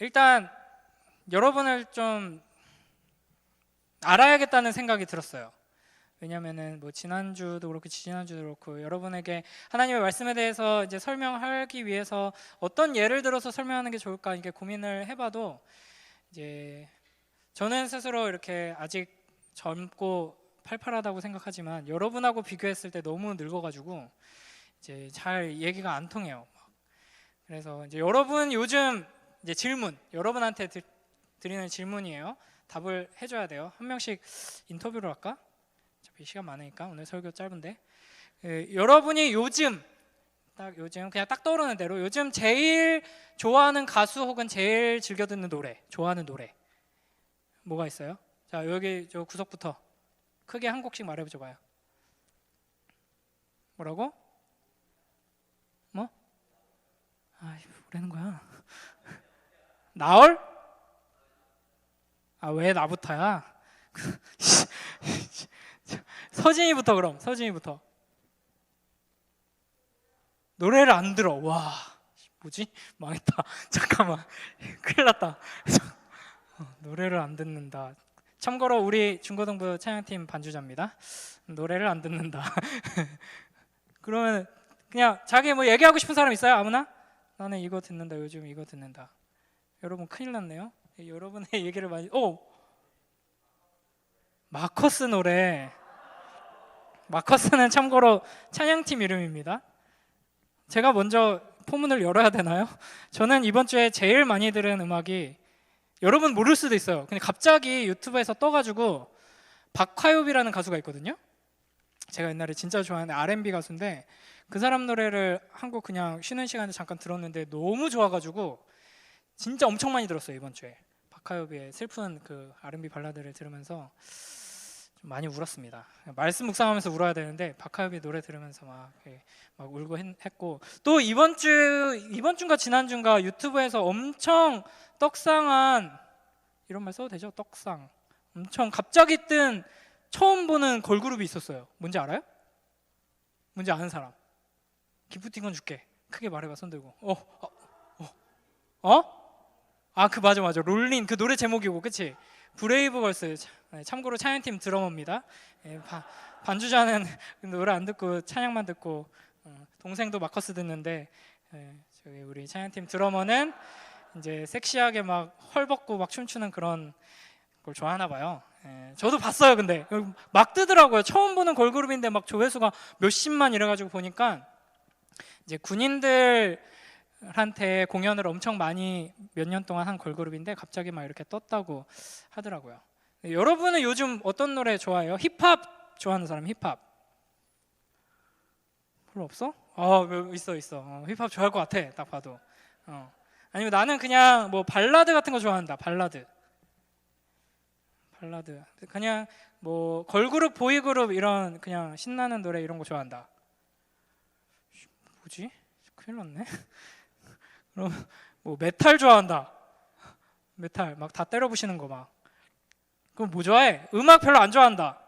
일단 여러분을 좀 알아야겠다는 생각이 들었어요. 왜냐면은 뭐 지난주도 그렇고 지난주도 그렇고 여러분에게 하나님의 말씀에 대해서 이제 설명하기 위해서 어떤 예를 들어서 설명하는 게 좋을까 이렇게 고민을 해봐도 이제 저는 스스로 이렇게 아직 젊고 팔팔하다고 생각하지만 여러분하고 비교했을 때 너무 늙어가지고 이제 잘 얘기가 안 통해요. 그래서 이제 여러분 요즘 이제 질문 여러분한테 드리는 질문이에요. 답을 해줘야 돼요. 한 명씩 인터뷰를 할까? 어차피 시간 많으니까 오늘 설교 짧은데 여러분이 요즘 그냥 딱 떠오르는 대로 요즘 제일 좋아하는 가수 혹은 제일 즐겨 듣는 노래, 좋아하는 노래 뭐가 있어요? 자 여기 저 구석부터 크게 한 곡씩 말해줘 봐요. 뭐라고? 뭐? 아 뭐라는 거야? 나얼? 아 왜 나부터야? 서진이부터 그럼 서진이부터. 노래를 안 들어. 와 뭐지? 망했다. 잠깐만 큰일 났다. 노래를 안 듣는다. 참고로 우리 중고등부 찬양팀 반주자입니다. 노래를 안 듣는다. 그러면 그냥 자기 뭐 얘기하고 싶은 사람 있어요? 아무나? 나는 이거 듣는다. 요즘 이거 듣는다. 여러분 큰일 났네요. 여러분의 얘기를 많이 마커스 노래. 마커스는 참고로 찬양팀 이름입니다. 제가 먼저 포문을 열어야 되나요? 저는 이번 주에 제일 많이 들은 음악이 여러분 모를 수도 있어요. 근데 갑자기 유튜브에서 떠가지고 박화요비라는 가수가 있거든요. 제가 옛날에 진짜 좋아하는 R&B 가수인데 그 사람 노래를 한 곡 그냥 쉬는 시간에 잠깐 들었는데 너무 좋아가지고 진짜 엄청 많이 들었어요 이번 주에. 박화요비의 슬픈 그 R&B 발라드를 들으면서 좀 많이 울었습니다. 말씀 묵상하면서 울어야 되는데 박하엽이 노래 들으면서 막 울고 했고 또 이번 주인가 지난주인가 유튜브에서 엄청 떡상한 이런 말 써도 되죠? 떡상 엄청 갑자기 뜬 처음 보는 걸그룹이 있었어요. 뭔지 알아요? 뭔지 아는 사람? 기프티콘 줄게. 크게 말해봐 손 들고. 아 그 맞아 롤린 그 노래 제목이고 그치? 브레이브걸스. 참고로 찬양팀 드러머입니다. 반주자는 노래 안 듣고 찬양만 듣고 동생도 마커스 듣는데 저기 우리 찬양팀 드러머는 이제 섹시하게 막 헐벗고 막 춤추는 그런 걸 좋아하나 봐요. 저도 봤어요. 근데 막 뜨더라고요. 처음 보는 걸그룹인데 막 조회수가 몇십만 이래가지고 보니까 이제 군인들한테 공연을 엄청 많이 몇 년 동안 한 걸그룹인데 갑자기 막 이렇게 떴다고 하더라고요. 여러분은 요즘 어떤 노래 좋아해요? 힙합 좋아하는 사람 힙합 별로 없어? 있어. 힙합 좋아할 것 같아 딱 봐도. 아니면 나는 그냥 뭐 발라드 같은 거 좋아한다. 발라드 그냥 뭐 걸그룹 보이그룹 이런 그냥 신나는 노래 이런 거 좋아한다. 뭐지? 큰일 났네. 그럼 뭐 메탈 좋아한다. 메탈 막 다 때려 부시는 거 막. 그럼 뭐 좋아해? 음악 별로 안 좋아한다.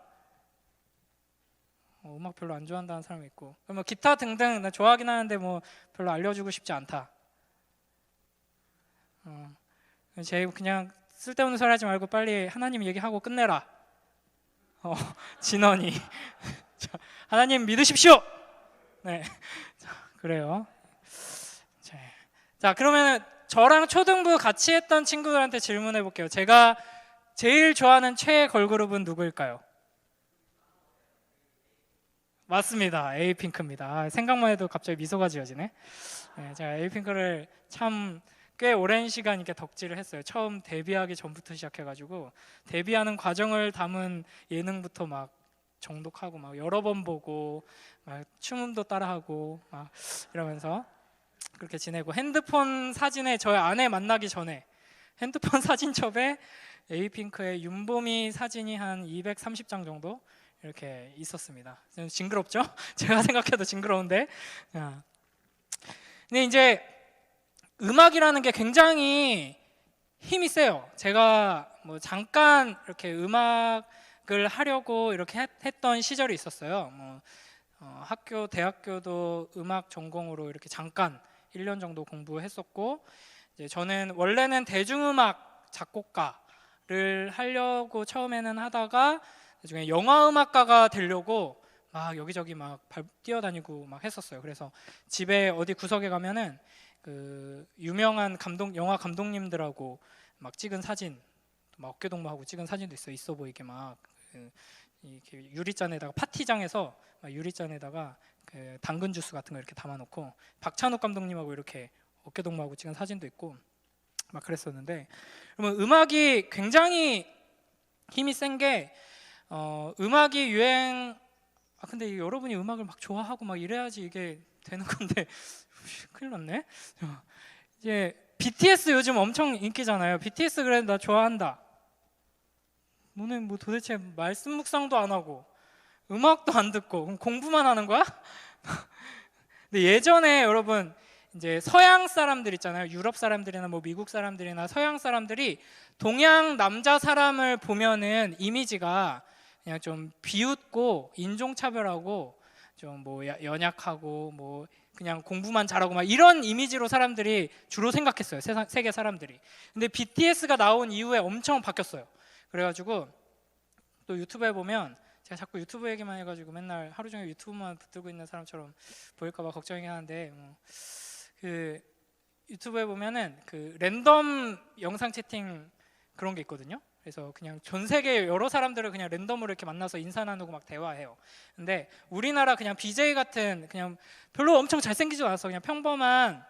음악 별로 안 좋아한다는 사람이 있고, 뭐 기타 등등 나 좋아하긴 하는데 뭐 별로 알려주고 싶지 않다. 제 그냥 쓸데없는 소리 하지 말고 빨리 하나님 얘기하고 끝내라. 진원이 하나님 믿으십시오. 네, 그래요. 자 그러면 저랑 초등부 같이 했던 친구들한테 질문해 볼게요. 제가 제일 좋아하는 최애 걸그룹은 누구일까요? 맞습니다. 에이핑크입니다. 생각만 해도 갑자기 미소가 지어지네. 제가 에이핑크를 참 꽤 오랜 시간 이렇게 덕질을 했어요. 처음 데뷔하기 전부터 시작해가지고 데뷔하는 과정을 담은 예능부터 막 정독하고 막 여러 번 보고 막 춤도 따라하고 막 이러면서 그렇게 지내고 핸드폰 사진에 저희 아내 만나기 전에 핸드폰 사진첩에 에이핑크의 윤보미 사진이 한 230장 정도 이렇게 있었습니다. 징그럽죠? 제가 생각해도 징그러운데. 근데 이제 음악이라는 게 굉장히 힘이 세요. 제가 뭐 잠깐 이렇게 음악을 하려고 이렇게 했던 시절이 있었어요. 대학교도 음악 전공으로 이렇게 잠깐 1년 정도 공부했었고 이제 저는 원래는 대중음악 작곡가를 하려고 처음에는 하다가 나중에 영화음악가가 되려고 막 여기저기 막 뛰어다니고 막 했었어요. 그래서 집에 어디 구석에 가면은 그 유명한 영화 감독님들하고 막 찍은 사진, 막 어깨동무하고 찍은 사진도 있어 보이게 막 이렇게 유리잔에다가 파티장에서 막 유리잔에다가 그 당근 주스 같은 거 이렇게 담아놓고 박찬욱 감독님하고 이렇게 어깨동무하고 찍은 사진도 있고 막 그랬었는데, 그러면 음악이 굉장히 힘이 센 게 음악이 근데 여러분이 음악을 막 좋아하고 막 이래야지 이게 되는 건데 큰일 났네. 이제 BTS 요즘 엄청 인기잖아요. BTS 그래 나 좋아한다. 너는 뭐 도대체 말씀 묵상도 안 하고 음악도 안 듣고 그럼 공부만 하는 거야? 근데 예전에 여러분 이제 서양 사람들 있잖아요. 유럽 사람들이나 뭐 미국 사람들이나 서양 사람들이 동양 남자 사람을 보면은 이미지가 그냥 좀 비웃고 인종차별하고 좀 뭐 연약하고 뭐 그냥 공부만 잘하고 막 이런 이미지로 사람들이 주로 생각했어요. 세계 사람들이. 근데 BTS가 나온 이후에 엄청 바뀌었어요. 그래가지고 또 유튜브에 보면 제가 자꾸 유튜브 얘기만 해가지고 맨날 하루 종일 유튜브만 붙들고 있는 사람처럼 보일까봐 걱정이긴 한데 그 유튜브에 보면은 그 랜덤 영상 채팅 그런 게 있거든요. 그래서 그냥 전 세계 여러 사람들을 그냥 랜덤으로 이렇게 만나서 인사 나누고 막 대화해요. 근데 우리나라 그냥 BJ 같은 그냥 별로 엄청 잘생기지도 않아서 그냥 평범한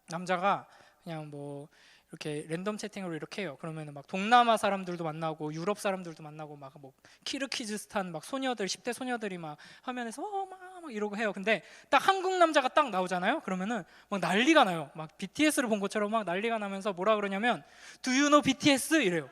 남자가 그냥 뭐 이렇게 랜덤 채팅으로 이렇게 해요. 그러면 막 동남아 사람들도 만나고 유럽 사람들도 만나고 막 뭐 키르기즈스탄 막 소녀들 10대 소녀들이 막 화면에서 막 이러고 해요. 근데 딱 한국 남자가 딱 나오잖아요. 그러면은 막 난리가 나요. 막 BTS를 본 것처럼 막 난리가 나면서 뭐라 그러냐면 Do you know BTS? 이래요.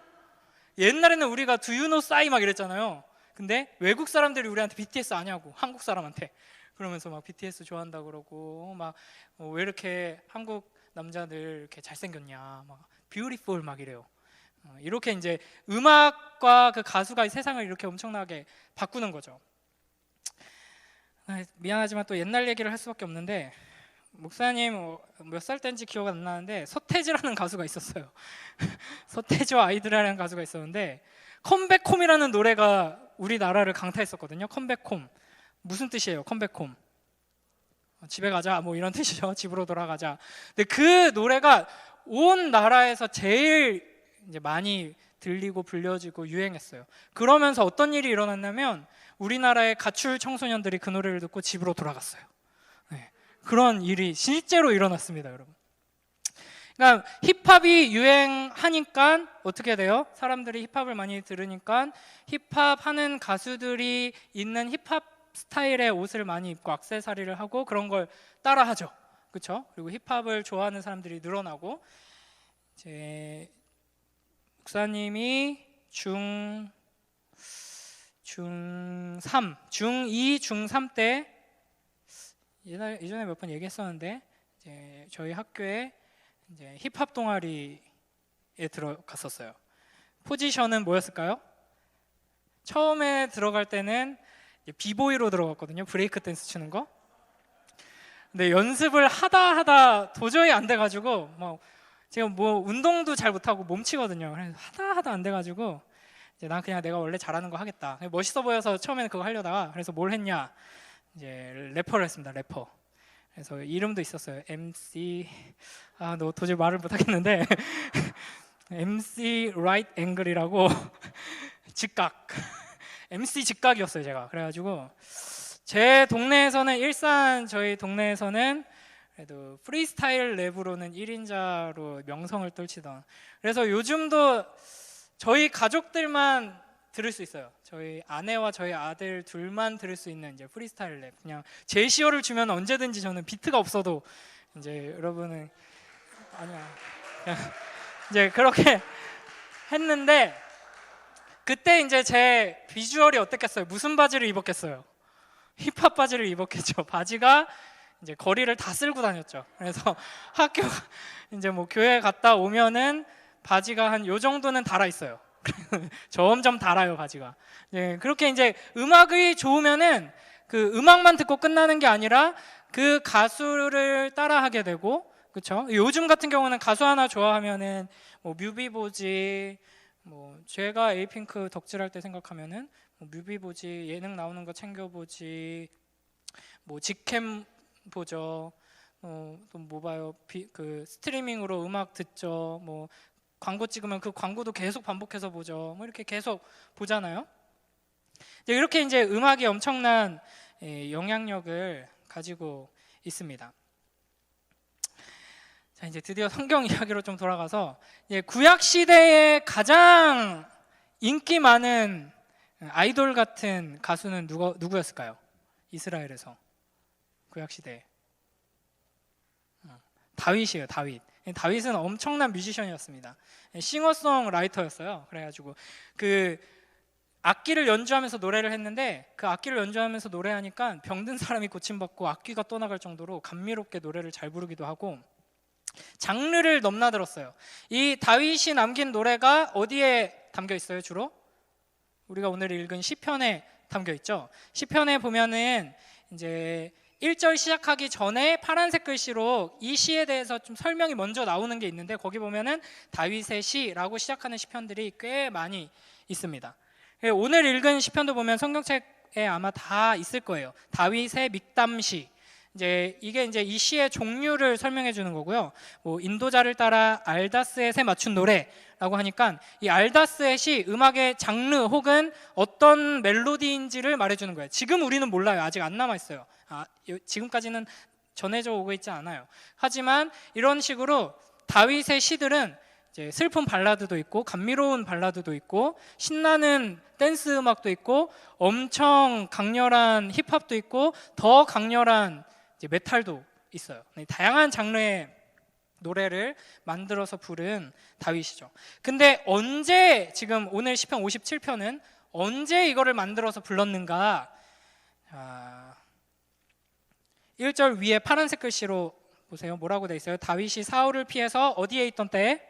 옛날에는 우리가 Do you know 싸이 막 이랬잖아요. 근데 외국 사람들이 우리한테 BTS 아냐고, 한국 사람한테. 그러면서 막 BTS 좋아한다 그러고 막 왜 이렇게 한국 남자들 이렇게 잘생겼냐, 막 beautiful 막 이래요. 이렇게 이제 음악과 그 가수가 세상을 이렇게 엄청나게 바꾸는 거죠. 미안하지만 또 옛날 얘기를 할 수밖에 없는데, 목사님 몇 살 때인지 기억 안 나는데 서태지라는 가수가 있었어요. 서태지와 아이들이라는 가수가 있었는데 컴백홈이라는 노래가 우리나라를 강타했었거든요. 컴백홈 무슨 뜻이에요? 컴백홈 집에 가자 뭐 이런 뜻이죠. 집으로 돌아가자. 근데 그 노래가 온 나라에서 제일 이제 많이 들리고 불려지고 유행했어요. 그러면서 어떤 일이 일어났냐면 우리나라의 가출 청소년들이 그 노래를 듣고 집으로 돌아갔어요. 네. 그런 일이 실제로 일어났습니다, 여러분. 그러니까 힙합이 유행하니까 어떻게 돼요? 사람들이 힙합을 많이 들으니까 힙합 하는 가수들이 있는 힙합 스타일의 옷을 많이 입고 액세서리를 하고 그런 걸 따라하죠. 그렇죠? 그리고 힙합을 좋아하는 사람들이 늘어나고, 이제 목사님이 중2, 중3 때 예전에 몇 번 얘기했었는데 이제 저희 학교에 이제 힙합 동아리에 들어갔었어요. 포지션은 뭐였을까요? 처음에 들어갈 때는 비보이로 들어갔거든요. 브레이크 댄스 추는 거. 근데 연습을 하다 도저히 안 돼가지고 제가 뭐 운동도 잘 못하고 몸치거든요. 그래서 하다 안 돼가지고 이제 난 그냥 내가 원래 잘하는 거 하겠다. 멋있어 보여서 처음에는 그거 하려다가, 그래서 뭘 했냐, 이제 래퍼를 했습니다. 래퍼. 그래서 이름도 있었어요. MC 너 도저히 말을 못하겠는데 MC Right Angle이라고 직각 MC 직각이었어요 제가. 그래가지고 제 동네에서는 저희 동네에서는 그래도 프리스타일 랩으로는 1인자로 명성을 떨치던, 그래서 요즘도 저희 가족들만 들을 수 있어요. 저희 아내와 저희 아들 둘만 들을 수 있는 이제 프리스타일 랩. 그냥 제시어를 주면 언제든지 저는 비트가 없어도 이제 여러분은 아니야 그냥 이제 그렇게 했는데, 그때 이제 제 비주얼이 어땠겠어요? 무슨 바지를 입었겠어요? 힙합 바지를 입었겠죠. 바지가 이제 거리를 다 쓸고 다녔죠. 그래서 학교 이제 뭐 교회 갔다 오면은 바지가 한 요 정도는 달아 있어요. 점점 달아요 바지가. 네, 그렇게 이제 음악이 좋으면은 그 음악만 듣고 끝나는 게 아니라 그 가수를 따라하게 되고 그렇죠? 요즘 같은 경우는 가수 하나 좋아하면은 뭐 뮤비 보지, 뭐 제가 에이핑크 덕질할 때 생각하면은 뭐 뮤비 보지, 예능 나오는 거 챙겨 보지, 뭐 직캠 보죠. 또 뭐 봐요? 그 스트리밍으로 음악 듣죠. 뭐 광고 찍으면 그 광고도 계속 반복해서 보죠. 뭐 이렇게 계속 보잖아요. 이렇게 이제 음악이 엄청난 영향력을 가지고 있습니다. 자, 이제 드디어 성경 이야기로 좀 돌아가서 구약 시대에 가장 인기 많은 아이돌 같은 가수는 누구였을까요? 이스라엘에서 구약 시대에 다윗이에요. 다윗은 엄청난 뮤지션이었습니다. 싱어송라이터였어요. 그래가지고 그 악기를 연주하면서 노래를 했는데 그 악기를 연주하면서 노래하니까 병든 사람이 고침받고 악귀가 떠나갈 정도로 감미롭게 노래를 잘 부르기도 하고 장르를 넘나들었어요. 이 다윗이 남긴 노래가 어디에 담겨 있어요? 주로 우리가 오늘 읽은 시편에 담겨 있죠. 시편에 보면은 이제 1절 시작하기 전에 파란색 글씨로 이 시에 대해서 좀 설명이 먼저 나오는 게 있는데 거기 보면은 다윗의 시라고 시작하는 시편들이 꽤 많이 있습니다. 오늘 읽은 시편도 보면 성경책에 아마 다 있을 거예요. 다윗의 믹담시. 이게 이제 이 시의 종류를 설명해 주는 거고요. 뭐 인도자를 따라 알다스엣에 맞춘 노래라고 하니까 이 알다스엣이 음악의 장르 혹은 어떤 멜로디인지를 말해 주는 거예요. 지금 우리는 몰라요. 아직 안 남아 있어요. 지금까지는 전해져 오고 있지 않아요. 하지만 이런 식으로 다윗의 시들은 이제 슬픈 발라드도 있고 감미로운 발라드도 있고 신나는 댄스 음악도 있고 엄청 강렬한 힙합도 있고 더 강렬한 이제 메탈도 있어요. 다양한 장르의 노래를 만들어서 부른 다윗이죠. 근데 언제 지금 오늘 시편 57편은 언제 이거를 만들어서 불렀는가? 1절 위에 파란색 글씨로 보세요. 뭐라고 돼 있어요? 다윗이 사울을 피해서 어디에 있던 때에?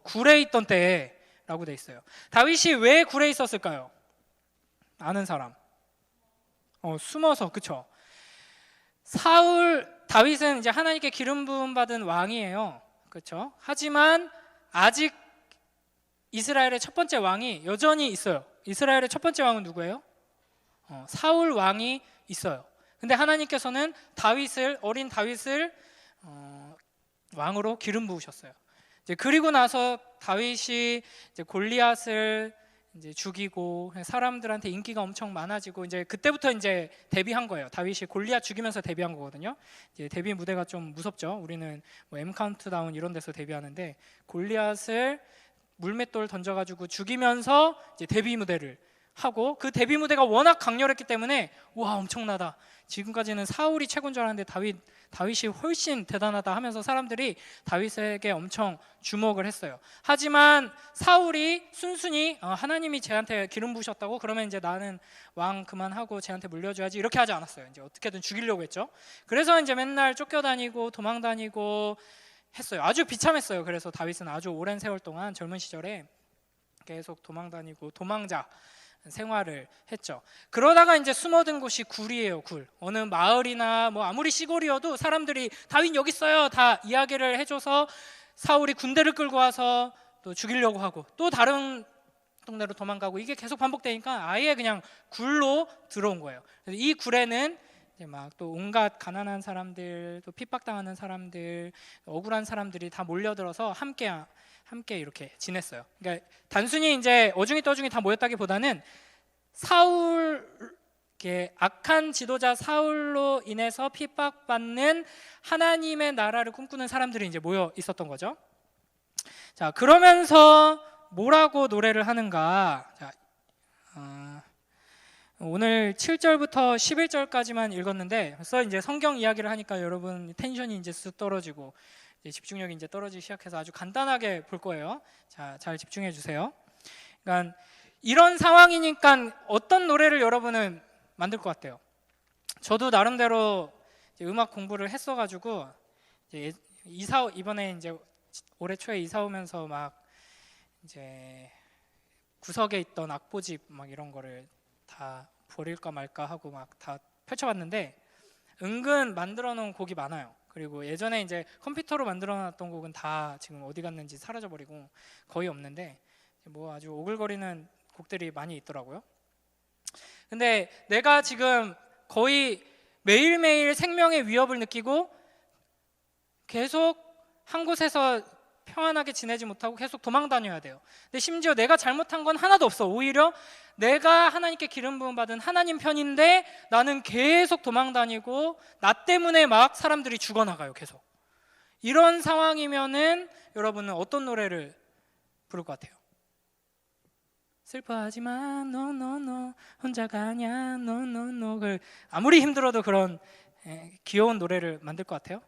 굴에 있던 때에 라고 돼 있어요. 다윗이 왜 굴에 있었을까요? 아는 사람? 숨어서. 그쵸? 다윗은 이제 하나님께 기름 부음 받은 왕이에요. 그렇죠? 하지만 아직 이스라엘의 첫 번째 왕이 여전히 있어요. 이스라엘의 첫 번째 왕은 누구예요? 사울 왕이 있어요. 근데 하나님께서는 어린 다윗을 왕으로 기름 부으셨어요. 그리고 나서 다윗이 이제 골리앗을 이제 죽이고 사람들한테 인기가 엄청 많아지고 이제 그때부터 이제 데뷔한 거예요. 다윗이 골리앗 죽이면서 데뷔한 거거든요. 이제 데뷔 무대가 좀 무섭죠. 우리는 뭐 M 카운트다운 이런 데서 데뷔하는데 골리앗을 물맷돌 던져가지고 죽이면서 이제 데뷔 무대를 하고 그 데뷔 무대가 워낙 강렬했기 때문에 와 엄청나다. 지금까지는 사울이 최고인 줄 알았는데 다윗이 훨씬 대단하다 하면서 사람들이 다윗에게 엄청 주목을 했어요. 하지만 사울이 순순히 하나님이 쟤한테 기름 부으셨다고 그러면 이제 나는 왕 그만하고 쟤한테 물려줘야지 이렇게 하지 않았어요. 이제 어떻게든 죽이려고 했죠. 그래서 이제 맨날 쫓겨다니고 도망다니고 했어요. 아주 비참했어요. 그래서 다윗은 아주 오랜 세월 동안 젊은 시절에 계속 도망다니고 도망자 생활을 했죠. 그러다가 이제 숨어든 곳이 굴이에요. 굴. 어느 마을이나 뭐 아무리 시골이어도 사람들이 다윗 여기 있어요 다 이야기를 해줘서 사울이 군대를 끌고 와서 또 죽이려고 하고 또 다른 동네로 도망가고 이게 계속 반복되니까 아예 그냥 굴로 들어온 거예요. 그래서 이 굴에는 이제 막 또 온갖 가난한 사람들, 또 핍박당하는 사람들, 억울한 사람들이 다 몰려들어서 함께 이렇게 지냈어요. 그러니까 단순히 이제 어중이 떠중이 다 모였다기보다는 악한 지도자 사울로 인해서 핍박받는 하나님의 나라를 꿈꾸는 사람들이 이제 모여 있었던 거죠. 자, 그러면서 뭐라고 노래를 하는가? 자, 오늘 7절부터 11절까지만 읽었는데 벌써 이제 성경 이야기를 하니까 여러분 텐션이 이제 쑥 떨어지고 집중력이 이제 떨어지기 시작해서 아주 간단하게 볼 거예요. 자, 잘 집중해 주세요. 그러니까 이런 상황이니까 어떤 노래를 여러분은 만들 것 같아요? 저도 나름대로 이제 음악 공부를 했어가지고 이제 이번에 이제 올해 초에 이사 오면서 막 이제 구석에 있던 악보집 막 이런 거를 다 버릴까 말까 하고 막 다 펼쳐봤는데 은근 만들어 놓은 곡이 많아요. 그리고 예전에 이제 컴퓨터로 만들어 놨던 곡은 다 지금 어디 갔는지 사라져 버리고 거의 없는데 뭐 아주 오글거리는 곡들이 많이 있더라고요. 근데 내가 지금 거의 매일매일 생명의 위협을 느끼고 계속 한 곳에서 평안하게 지내지 못하고 계속 도망 다녀야 돼요. 근데 심지어 내가 잘못한 건 하나도 없어. 오히려 내가 하나님께 기름 부음 받은 하나님 편인데 나는 계속 도망 다니고 나 때문에 막 사람들이 죽어나가요. 계속. 이런 상황이면은 여러분은 어떤 노래를 부를 것 같아요? 슬퍼하지마 노노노 혼자가 아니야 노노노. 아무리 힘들어도 그런 귀여운 노래를 만들 것 같아요?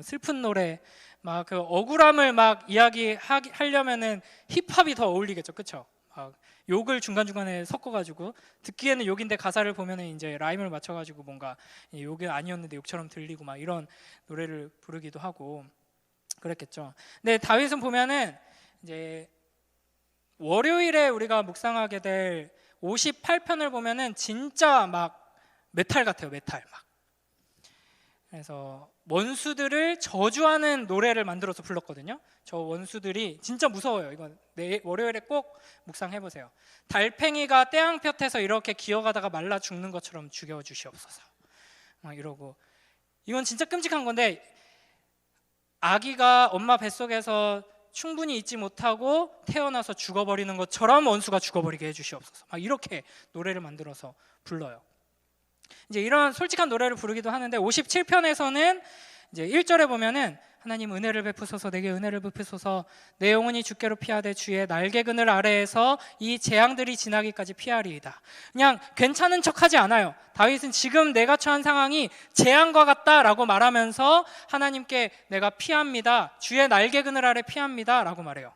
슬픈 노래 막 그 억울함을 막 이야기하려면은 힙합이 더 어울리겠죠, 그렇죠? 막 욕을 중간중간에 섞어가지고 듣기에는 욕인데 가사를 보면은 이제 라임을 맞춰가지고 뭔가 욕이 아니었는데 욕처럼 들리고 막 이런 노래를 부르기도 하고 그랬겠죠. 근데 다윗은 보면은 이제 월요일에 우리가 묵상하게 될 58편을 보면은 진짜 막 메탈 같아요, 메탈 막. 그래서 원수들을 저주하는 노래를 만들어서 불렀거든요. 저 원수들이 진짜 무서워요. 이건 월요일에 꼭 묵상해 보세요. 달팽이가 떼양볕에서 이렇게 기어가다가 말라 죽는 것처럼 죽여주시옵소서. 막 이러고 이건 진짜 끔찍한 건데 아기가 엄마 뱃속에서 충분히 있지 못하고 태어나서 죽어버리는 것처럼 원수가 죽어버리게 해주시옵소서. 막 이렇게 노래를 만들어서 불러요. 이제 이런 솔직한 노래를 부르기도 하는데 57편에서는 이제 1절에 보면은 하나님 은혜를 베푸소서 내게 은혜를 베푸소서 내 영혼이 주께로 피하되 주의 날개 그늘 아래에서 이 재앙들이 지나기까지 피하리이다. 그냥 괜찮은 척하지 않아요. 다윗은 지금 내가 처한 상황이 재앙과 같다라고 말하면서 하나님께 내가 피합니다. 주의 날개 그늘 아래 피합니다 라고 말해요.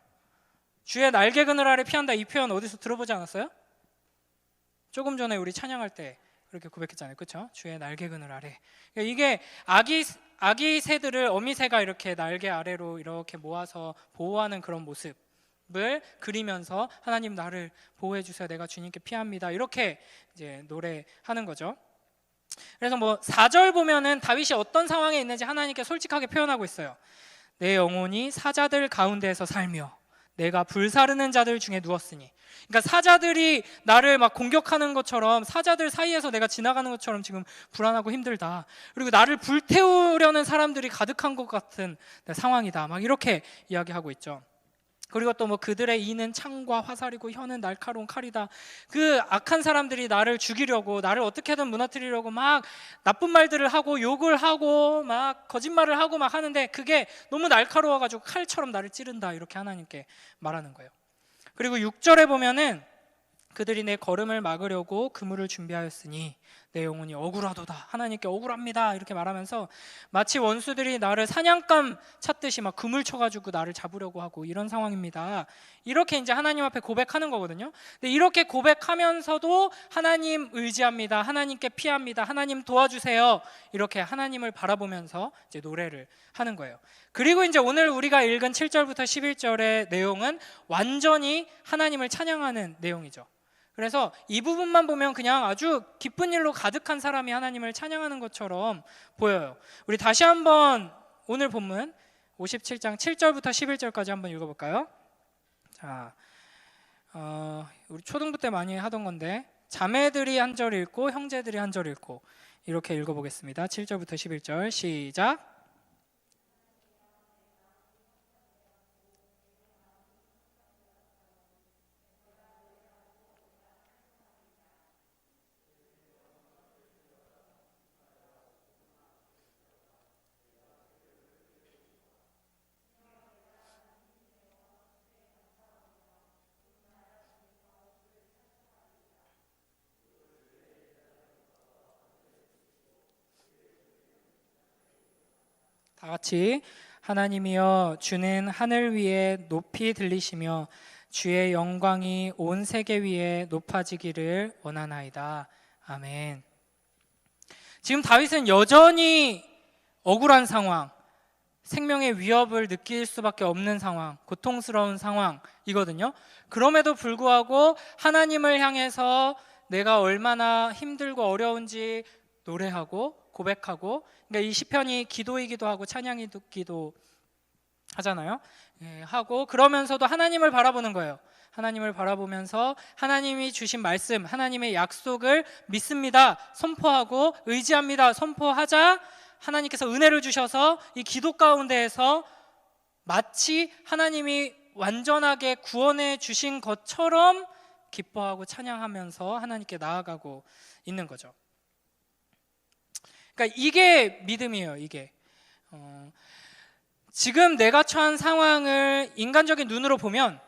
주의 날개 그늘 아래 피한다 이 표현 어디서 들어보지 않았어요? 조금 전에 우리 찬양할 때 그렇게 고백했잖아요, 그렇죠? 주의 날개 그늘 아래. 이게 아기 새들을 어미 새가 이렇게 날개 아래로 이렇게 모아서 보호하는 그런 모습을 그리면서 하나님 나를 보호해 주세요. 내가 주님께 피합니다. 이렇게 이제 노래하는 거죠. 그래서 뭐 4절 보면은 다윗이 어떤 상황에 있는지 하나님께 솔직하게 표현하고 있어요. 내 영혼이 사자들 가운데에서 살며 내가 불사르는 자들 중에 누웠으니. 그러니까 사자들이 나를 막 공격하는 것처럼 사자들 사이에서 내가 지나가는 것처럼 지금 불안하고 힘들다. 그리고 나를 불태우려는 사람들이 가득한 것 같은 상황이다. 막 이렇게 이야기하고 있죠. 그리고 또 뭐 그들의 이는 창과 화살이고 혀는 날카로운 칼이다. 그 악한 사람들이 나를 죽이려고 나를 어떻게든 무너뜨리려고 막 나쁜 말들을 하고 욕을 하고 막 거짓말을 하고 막 하는데 그게 너무 날카로워가지고 칼처럼 나를 찌른다. 이렇게 하나님께 말하는 거예요. 그리고 6절에 보면은 그들이 내 걸음을 막으려고 그물을 준비하였으니 내 영혼이 억울하도다. 하나님께 억울합니다. 이렇게 말하면서 마치 원수들이 나를 사냥감 찾듯이 막 그물 쳐가지고 나를 잡으려고 하고 이런 상황입니다. 이렇게 이제 하나님 앞에 고백하는 거거든요. 근데 이렇게 고백하면서도 하나님 의지합니다. 하나님께 피합니다. 하나님 도와주세요. 이렇게 하나님을 바라보면서 이제 노래를 하는 거예요. 그리고 이제 오늘 우리가 읽은 7절부터 11절의 내용은 완전히 하나님을 찬양하는 내용이죠. 그래서 이 부분만 보면 그냥 아주 기쁜 일로 가득한 사람이 하나님을 찬양하는 것처럼 보여요. 우리 다시 한번 오늘 본문 57장 7절부터 11절까지 한번 읽어볼까요? 자, 우리 초등부 때 많이 하던 건데 자매들이 한 절 읽고 형제들이 한 절 읽고 이렇게 읽어보겠습니다. 7절부터 11절 시작. 다 같이 하나님이여 주는 하늘 위에 높이 들리시며 주의 영광이 온 세계 위에 높아지기를 원하나이다. 아멘. 지금 다윗은 여전히 억울한 상황, 생명의 위협을 느낄 수밖에 없는 상황, 고통스러운 상황이거든요. 그럼에도 불구하고 하나님을 향해서 내가 얼마나 힘들고 어려운지 노래하고 고백하고, 그러니까 이 시편이 기도이기도 하고 찬양이기도 하잖아요. 하고 그러면서도 하나님을 바라보는 거예요. 하나님을 바라보면서 하나님이 주신 말씀, 하나님의 약속을 믿습니다, 선포하고 의지합니다, 선포하자 하나님께서 은혜를 주셔서 이 기도 가운데에서 마치 하나님이 완전하게 구원해 주신 것처럼 기뻐하고 찬양하면서 하나님께 나아가고 있는 거죠. 그러니까 이게 믿음이에요. 이게 지금 내가 처한 상황을 인간적인 눈으로 보면,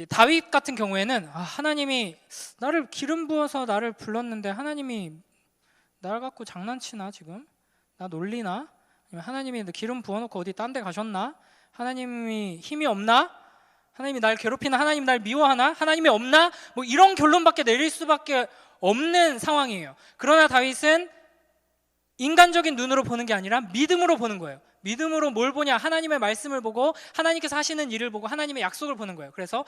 다윗 같은 경우에는 하나님이 나를 기름 부어서 나를 불렀는데 하나님이 날 갖고 장난치나, 지금 나 놀리나, 하나님이 기름 부어놓고 어디 딴 데 가셨나, 하나님이 힘이 없나, 하나님이 날 괴롭히나, 하나님 날 미워하나, 하나님이 없나, 뭐 이런 결론밖에 내릴 수밖에 없는 상황이에요. 그러나 다윗은 인간적인 눈으로 보는 게 아니라 믿음으로 보는 거예요. 믿음으로 뭘 보냐? 하나님의 말씀을 보고 하나님께서 하시는 일을 보고 하나님의 약속을 보는 거예요. 그래서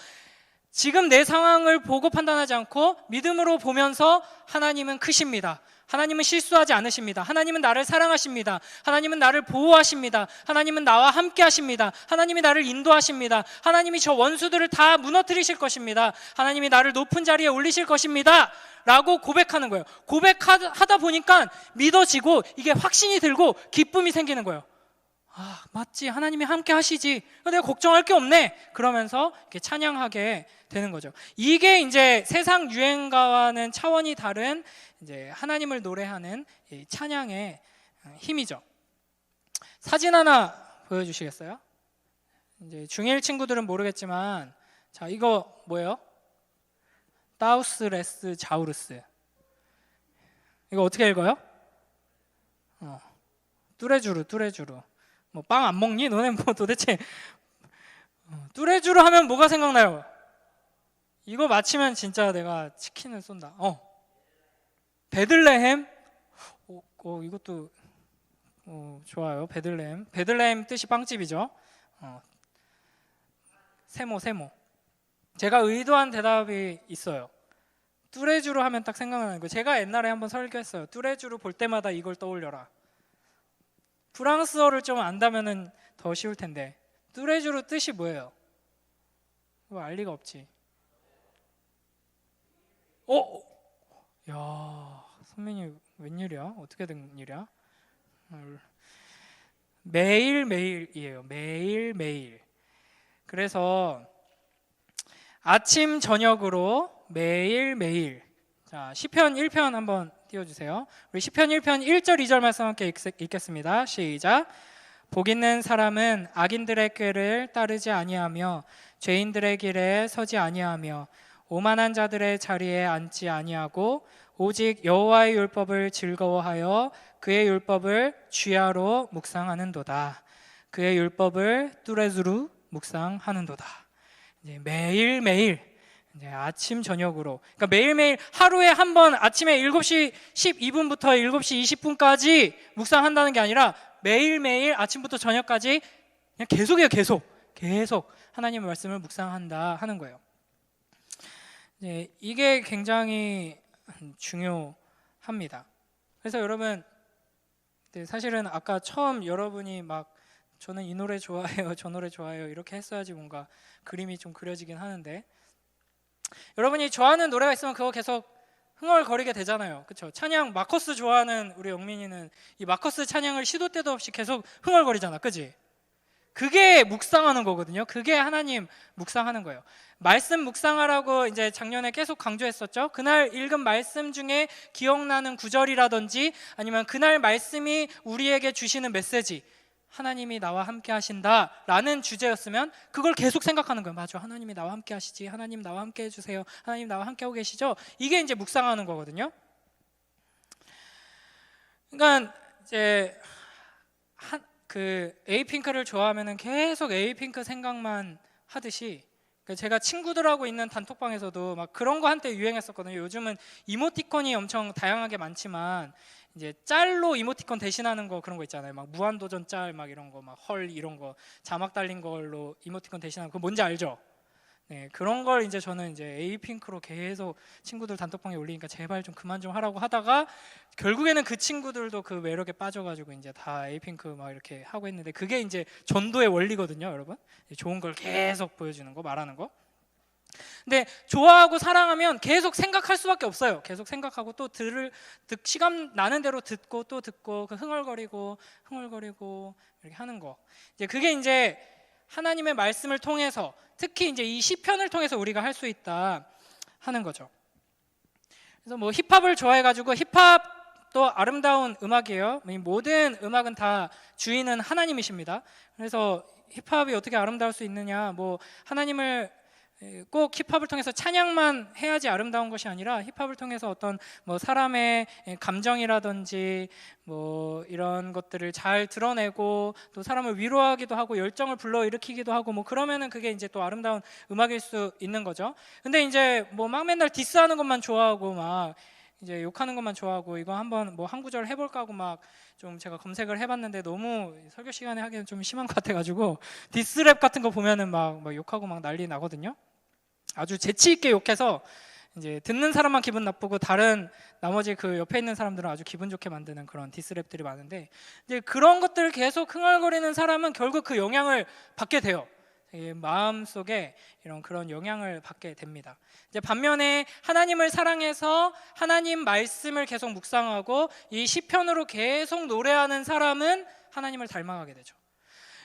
지금 내 상황을 보고 판단하지 않고 믿음으로 보면서 하나님은 크십니다, 하나님은 실수하지 않으십니다, 하나님은 나를 사랑하십니다, 하나님은 나를 보호하십니다, 하나님은 나와 함께 하십니다, 하나님이 나를 인도하십니다, 하나님이 저 원수들을 다 무너뜨리실 것입니다, 하나님이 나를 높은 자리에 올리실 것입니다 라고 고백하는 거예요. 고백하다 보니까 믿어지고 이게 확신이 들고 기쁨이 생기는 거예요. 맞지, 하나님이 함께 하시지, 내가 걱정할 게 없네, 그러면서 이렇게 찬양하게 되는 거죠. 이게 이제 세상 유행가와는 차원이 다른 이제 하나님을 노래하는 이 찬양의 힘이죠. 사진 하나 보여주시겠어요? 이제 중1 친구들은 모르겠지만, 자, 이거 뭐예요? 다우스레스 자우루스. 이거 어떻게 읽어요? 뚜레쥬르. 뭐 빵 안 먹니? 너네 뭐 도대체 뚜레쥬르 하면 뭐가 생각나요? 이거 맞히면 진짜 내가 치킨을 쏜다. 베들레헴. 이것도 좋아요. 베들레헴 뜻이 빵집이죠. 세모. 제가 의도한 대답이 있어요. 뚜레쥬르 하면 딱 생각나는 거. 제가 옛날에 한번 설교했어요. 뚜레쥬르 볼 때마다 이걸 떠올려라. 프랑스어를 좀 안다면은 더 쉬울 텐데, 뚜레쥬르 뜻이 뭐예요? 그거 알 리가 없지. 야, 선배님 웬일이야? 어떻게 된 일이야? 매일매일이에요. 매일매일. 그래서 아침 저녁으로 매일매일. 자, 시편 1편 한번 띄워주세요. 우리 시편 1편 1절 2절 말씀 함께 읽겠습니다. 시작. 복 있는 사람은 악인들의 꾀를 따르지 아니하며 죄인들의 길에 서지 아니하며 오만한 자들의 자리에 앉지 아니하고 오직 여호와의 율법을 즐거워하여 그의 율법을 주야로 묵상하는도다. 그의 율법을 뚜레쥬르 묵상하는도다. 이제 매일매일, 이제 아침 저녁으로, 그러니까 매일매일 하루에 한 번 아침에 7시 12분부터 7시 20분까지 묵상한다는 게 아니라 매일매일 아침부터 저녁까지 그냥 계속해요. 계속 하나님의 말씀을 묵상한다 하는 거예요. 이게 굉장히 중요합니다. 그래서 여러분, 사실은 아까 처음 여러분이 막 저는 이 노래 좋아해요, 저 노래 좋아해요 이렇게 했어야지 뭔가 그림이 좀 그려지긴 하는데, 여러분이 좋아하는 노래가 있으면 그거 계속 흥얼거리게 되잖아요. 그렇죠? 찬양, 마커스 좋아하는 우리 영민이는 이 마커스 찬양을 시도 때도 없이 계속 흥얼거리잖아. 그지? 그게 묵상하는 거거든요. 그게 하나님 묵상하는 거예요. 말씀 묵상하라고 이제 작년에 계속 강조했었죠. 그날 읽은 말씀 중에 기억나는 구절이라든지 아니면 그날 말씀이 우리에게 주시는 메시지, 하나님이 나와 함께 하신다라는 주제였으면 그걸 계속 생각하는 거예요. 맞아, 하나님이 나와 함께 하시지, 하나님 나와 함께 해주세요, 하나님 나와 함께 하고 계시죠. 이게 이제 묵상하는 거거든요. 그러니까 이제 그 에이핑크를 좋아하면은 계속 에이핑크 생각만 하듯이, 제가 친구들하고 있는 단톡방에서도 막 그런 거 한때 유행했었거든요. 요즘은 이모티콘이 엄청 다양하게 많지만 이제 짤로 이모티콘 대신하는 거, 그런 거 있잖아요. 막 무한도전 짤 막 이런 거, 막 헐 이런 거 자막 달린 걸로 이모티콘 대신하는 거, 뭔지 알죠? 네, 그런 걸 이제 저는 이제 에이핑크로 계속 친구들 단톡방에 올리니까 제발 좀 그만 좀 하라고 하다가 결국에는 그 친구들도 그 매력에 빠져가지고 이제 다 에이핑크 막 이렇게 하고 있는데, 그게 이제 전도의 원리거든요, 여러분. 좋은 걸 계속 보여주는 거, 말하는 거. 근데 좋아하고 사랑하면 계속 생각할 수밖에 없어요. 계속 생각하고 또 시간 나는 대로 듣고 또 듣고 그 흥얼거리고 이렇게 하는 거. 이제 그게 이제 하나님의 말씀을 통해서, 특히 이제 이 시편을 통해서 우리가 할 수 있다 하는 거죠. 그래서 뭐 힙합을 좋아해가지고, 힙합도 아름다운 음악이에요. 모든 음악은 다 주인은 하나님이십니다. 그래서 힙합이 어떻게 아름다울 수 있느냐? 뭐 하나님을 꼭 힙합을 통해서 찬양만 해야지 아름다운 것이 아니라, 힙합을 통해서 어떤 뭐 사람의 감정이라든지 뭐 이런 것들을 잘 드러내고 또 사람을 위로하기도 하고 열정을 불러일으키기도 하고, 뭐 그러면은 그게 이제 또 아름다운 음악일 수 있는 거죠. 근데 이제 뭐 막 맨날 디스하는 것만 좋아하고 막 이제 욕하는 것만 좋아하고, 이거 한번 뭐 한 구절 해볼까 하고 막 좀 제가 검색을 해봤는데 너무 설교 시간에 하기는 좀 심한 것 같아가지고, 디스랩 같은 거 보면은 막 욕하고 막 난리 나거든요. 아주 재치 있게 욕해서 이제 듣는 사람만 기분 나쁘고 다른 나머지 그 옆에 있는 사람들은 아주 기분 좋게 만드는 그런 디스랩들이 많은데, 이제 그런 것들을 계속 흥얼거리는 사람은 결국 그 영향을 받게 돼요. 마음속에 이런 그런 영향을 받게 됩니다. 이제 반면에 하나님을 사랑해서 하나님 말씀을 계속 묵상하고 이 시편으로 계속 노래하는 사람은 하나님을 닮아가게 되죠.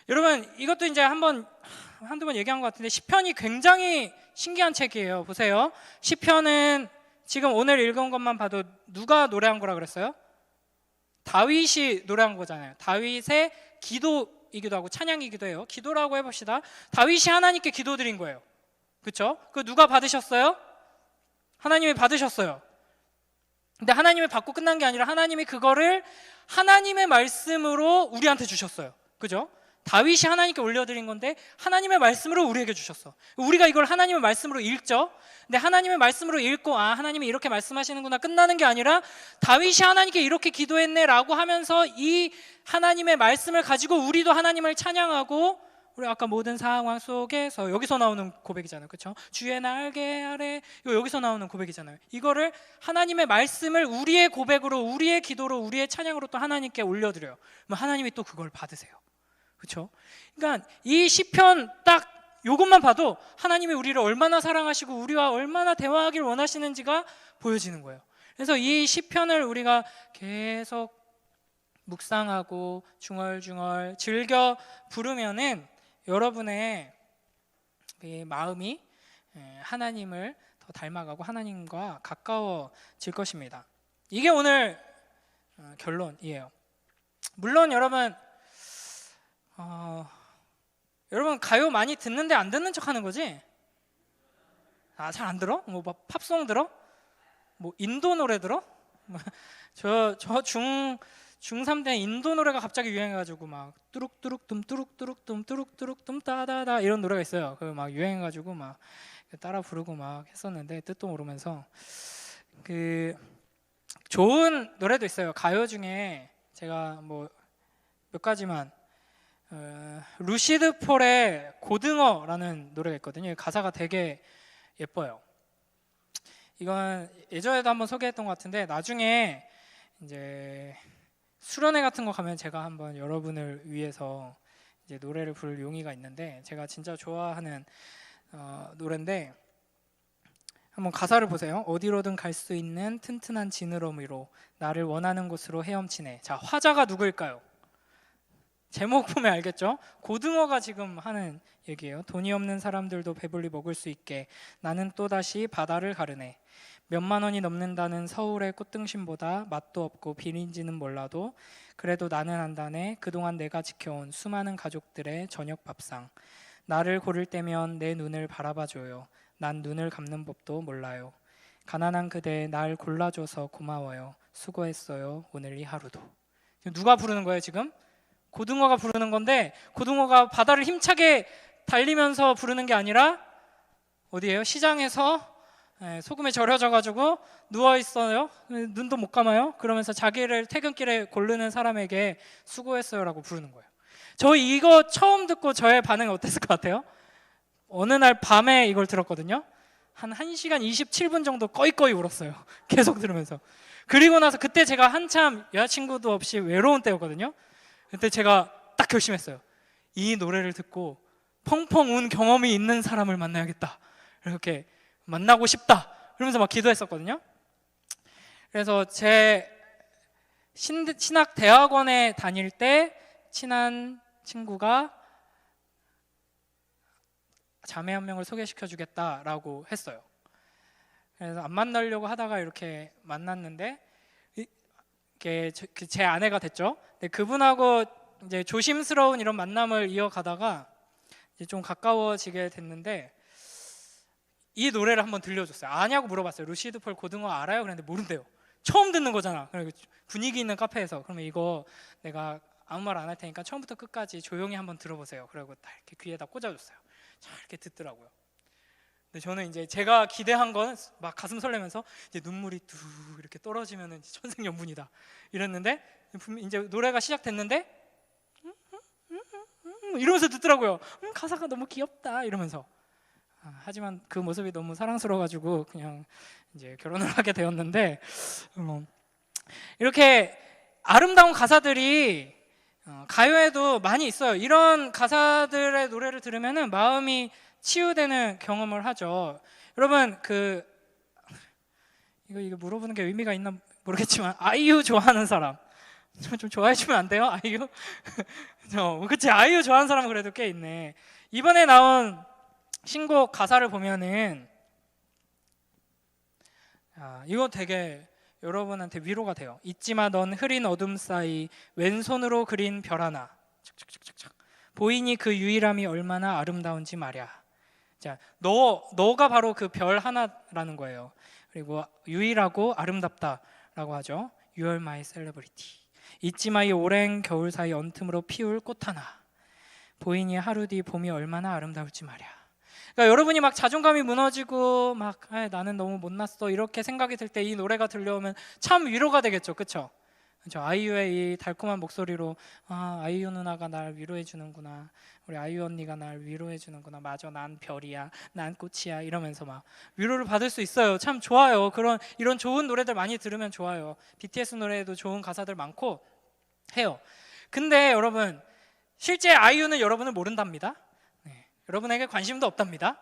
여러분, 이것도 이제 한두 번 얘기한 것 같은데, 시편이 굉장히 신기한 책이에요. 보세요. 시편은 지금 오늘 읽은 것만 봐도 누가 노래한 거라 그랬어요? 다윗이 노래한 거잖아요. 다윗의 기도이기도 하고 찬양이기도 해요. 기도라고 해봅시다. 다윗이 하나님께 기도드린 거예요. 그렇죠? 그 누가 받으셨어요? 하나님이 받으셨어요. 근데 하나님이 받고 끝난 게 아니라 하나님이 그거를 하나님의 말씀으로 우리한테 주셨어요. 그죠? 다윗이 하나님께 올려드린 건데 하나님의 말씀으로 우리에게 주셨어. 우리가 이걸 하나님의 말씀으로 읽죠. 근데 하나님의 말씀으로 읽고, 아, 하나님이 이렇게 말씀하시는구나, 끝나는 게 아니라 다윗이 하나님께 이렇게 기도했네 라고 하면서 이 하나님의 말씀을 가지고 우리도 하나님을 찬양하고, 우리 아까 모든 상황 속에서, 여기서 나오는 고백이잖아요. 그렇죠? 주의 날개 아래, 여기서 나오는 고백이잖아요. 이거를 하나님의 말씀을 우리의 고백으로, 우리의 기도로, 우리의 찬양으로 또 하나님께 올려드려요. 그럼 하나님이 또 그걸 받으세요. 그렇죠? 그러니까 이 시편 딱 이것만 봐도 하나님이 우리를 얼마나 사랑하시고 우리와 얼마나 대화하길 원하시는지가 보여지는 거예요. 그래서 이 시편을 우리가 계속 묵상하고 중얼중얼 즐겨 부르면은 여러분의 마음이 하나님을 더 닮아가고 하나님과 가까워질 것입니다. 이게 오늘 결론이에요. 물론 여러분 가요 많이 듣는데 안 듣는 척 하는 거지? 아, 잘 안 들어? 뭐 팝송 들어? 뭐 인도 노래 들어? 중3 때 인도 노래가 갑자기 유행해가지고 막 뚜룩뚜룩 둠 뚜룩뚜룩 둠 뚜룩뚜룩 둠 따다다 이런 노래가 있어요. 그 막 유행해가지고 막 따라 부르고 막 했었는데, 뜻도 모르면서. 그 좋은 노래도 있어요. 가요 중에 제가 뭐 몇 가지만, 루시드 폴의 고등어라는 노래가 있거든요. 가사가 되게 예뻐요. 이건 예전에도 한번 소개했던 것 같은데, 나중에 이제 수련회 같은 거 가면 제가 한번 여러분을 위해서 이제 노래를 부를 용의가 있는데, 제가 진짜 좋아하는 노래인데, 한번 가사를 보세요. 어디로든 갈 수 있는 튼튼한 지느러미로 나를 원하는 곳으로 헤엄치네. 자, 화자가 누구일까요? 제목 보면 알겠죠? 고등어가 지금 하는 얘기예요. 돈이 없는 사람들도 배불리 먹을 수 있게 나는 또다시 바다를 가르네. 몇만 원이 넘는다는 서울의 꽃등심보다 맛도 없고 비린지는 몰라도 그래도 나는 안다네. 그동안 내가 지켜온 수많은 가족들의 저녁 밥상. 나를 고를 때면 내 눈을 바라봐줘요. 난 눈을 감는 법도 몰라요. 가난한 그대 날 골라줘서 고마워요. 수고했어요. 오늘 이 하루도. 누가 부르는 거예요 지금? 고등어가 부르는 건데, 고등어가 바다를 힘차게 달리면서 부르는 게 아니라 어디예요? 시장에서 소금에 절여져가지고 누워있어요. 눈도 못 감아요. 그러면서 자기를 퇴근길에 고르는 사람에게 수고했어요 라고 부르는 거예요. 저 이거 처음 듣고 저의 반응이 어땠을 것 같아요? 어느 날 밤에 이걸 들었거든요. 한 1시간 27분 정도 꺼이꺼이 울었어요. 계속 들으면서. 그리고 나서 그때 제가 한참 여자친구도 없이 외로운 때였거든요. 그때 제가 딱 결심했어요. 이 노래를 듣고 펑펑 운 경험이 있는 사람을 만나야겠다. 이렇게 만나고 싶다. 그러면서 막 기도했었거든요. 그래서 제 신학 대학원에 다닐 때 친한 친구가 자매 한 명을 소개시켜 주겠다라고 했어요. 그래서 안 만나려고 하다가 이렇게 만났는데 이게 제 아내가 됐죠. 근데 그분하고 이제 조심스러운 이런 만남을 이어가다가 이제 좀 가까워지게 됐는데 이 노래를 한번 들려줬어요. 아냐고 물어봤어요. 루시드 폴 고등어 알아요? 그랬는데 모른대요. 처음 듣는 거잖아. 분위기 있는 카페에서 그러면 이거 내가 아무 말 안 할 테니까 처음부터 끝까지 조용히 한번 들어보세요. 그리고 딱 이렇게 귀에다 꽂아줬어요. 잘 이렇게 듣더라고요. 근데 저는 이제 제가 기대한 건 막 가슴 설레면서 이제 눈물이 뚝 이렇게 떨어지면은 천생연분이다 이랬는데 이제 노래가 시작됐는데 이러면서 듣더라고요. 가사가 너무 귀엽다 이러면서. 하지만 그 모습이 너무 사랑스러워가지고 그냥 이제 결혼을 하게 되었는데 이렇게 아름다운 가사들이 가요에도 많이 있어요. 이런 가사들의 노래를 들으면은 마음이 치유되는 경험을 하죠. 여러분 이거 물어보는 게 의미가 있나 모르겠지만 아이유 좋아하는 사람 좀 좋아해 주면 안 돼요? 아이유? 그치, 아이유 좋아하는 사람은 그래도 꽤 있네. 이번에 나온 신곡 가사를 보면은 이거 되게 여러분한테 위로가 돼요. 잊지마 넌 흐린 어둠 사이 왼손으로 그린 별 하나 착착착착 보이니 그 유일함이 얼마나 아름다운지 말야. 자, 너가 바로 그 별 하나라는 거예요. 그리고 유일하고 아름답다라고 하죠. You are my celebrity. 잊지마 이 오랜 겨울 사이 언틈으로 피울 꽃 하나 보이니 하루 뒤 봄이 얼마나 아름다울지 말야. 그러니까 여러분이 막 자존감이 무너지고 막 나는 너무 못났어 이렇게 생각이 들 때 이 노래가 들려오면 참 위로가 되겠죠, 그렇죠? 아이유의 이 달콤한 목소리로 아이유 누나가 날 위로해 주는구나, 우리 아이유 언니가 날 위로해 주는구나, 맞아 난 별이야, 난 꽃이야 이러면서 막 위로를 받을 수 있어요. 참 좋아요. 이런 좋은 노래들 많이 들으면 좋아요. BTS 노래에도 좋은 가사들 많고 해요. 근데 여러분 실제 아이유는 여러분을 모른답니다. 여러분에게 관심도 없답니다.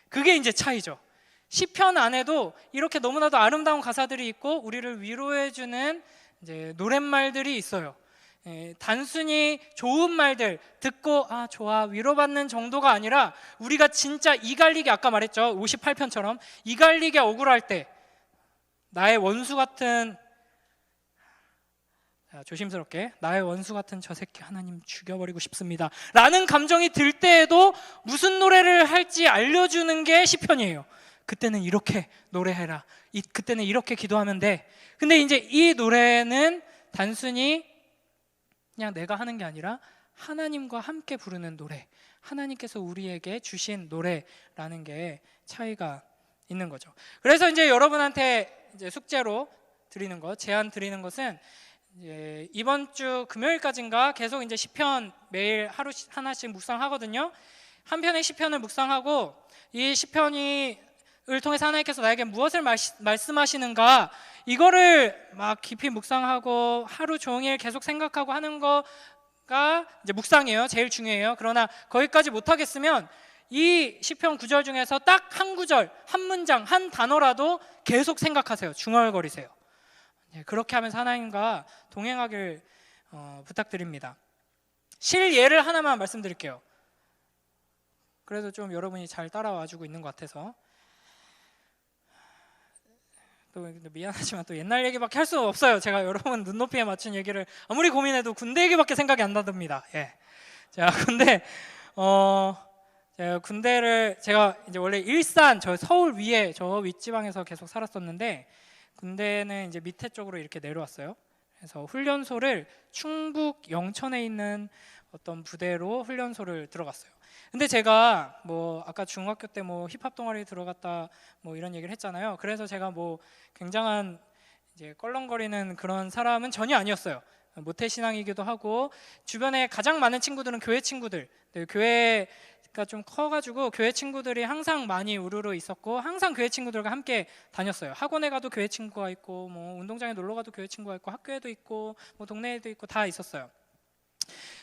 그게 이제 차이죠. 시편 안에도 이렇게 너무나도 아름다운 가사들이 있고 우리를 위로해주는 이제 노랫말들이 있어요. 단순히 좋은 말들 듣고 좋아 위로받는 정도가 아니라 우리가 진짜 이갈리게 아까 말했죠. 58편처럼 이갈리게 억울할 때 나의 원수 같은 조심스럽게 나의 원수 같은 저 새끼 하나님 죽여버리고 싶습니다 라는 감정이 들 때에도 무슨 노래를 할지 알려주는 게 시편이에요. 그때는 이렇게 노래해라, 그때는 이렇게 기도하면 돼. 근데 이제 이 노래는 단순히 그냥 내가 하는 게 아니라 하나님과 함께 부르는 노래, 하나님께서 우리에게 주신 노래라는 게 차이가 있는 거죠. 그래서 이제 여러분한테 이제 숙제로 드리는 것, 제안 드리는 것은 이제 이번 주 금요일까지인가 계속 이제 시편 매일 하루 하나씩 묵상하거든요. 한 편의 시편을 묵상하고 이 시편을 통해서 하나님께서 나에게 무엇을 말씀하시는가 이거를 막 깊이 묵상하고 하루 종일 계속 생각하고 하는 거가 이제 묵상이에요. 제일 중요해요. 그러나 거기까지 못하겠으면 이 시편 구절 중에서 딱 한 구절, 한 문장, 한 단어라도 계속 생각하세요. 중얼거리세요. 그렇게 하면서 하나님과 동행하길 부탁드립니다. 실예를 하나만 말씀드릴게요. 그래도 좀 여러분이 잘 따라와주고 있는 것 같아서. 또 미안하지만 또 옛날 얘기밖에 할 수 없어요. 제가 여러분 눈높이에 맞춘 얘기를 아무리 고민해도 군대 얘기밖에 생각이 안 나답니다. 자, 군대를 제가 이제 원래 일산 저 서울 위에 저 윗지방에서 계속 살았었는데 군대는 이제 밑에 쪽으로 이렇게 내려왔어요. 그래서 훈련소를 충북 영천에 있는 어떤 부대로 훈련소를 들어갔어요. 근데 제가 뭐 아까 중학교 때 뭐 힙합 동아리 들어갔다 뭐 이런 얘기를 했잖아요. 그래서 제가 뭐 굉장한 이제 껄렁거리는 그런 사람은 전혀 아니었어요. 모태 신앙이기도 하고 주변에 가장 많은 친구들은 교회 친구들, 교회 좀 커가지고 교회 친구들이 항상 많이 우르르 있었고 항상 교회 친구들과 함께 다녔어요. 학원에 가도 교회 친구가 있고 뭐 운동장에 놀러 가도 교회 친구가 있고 학교에도 있고 뭐 동네에도 있고 다 있었어요.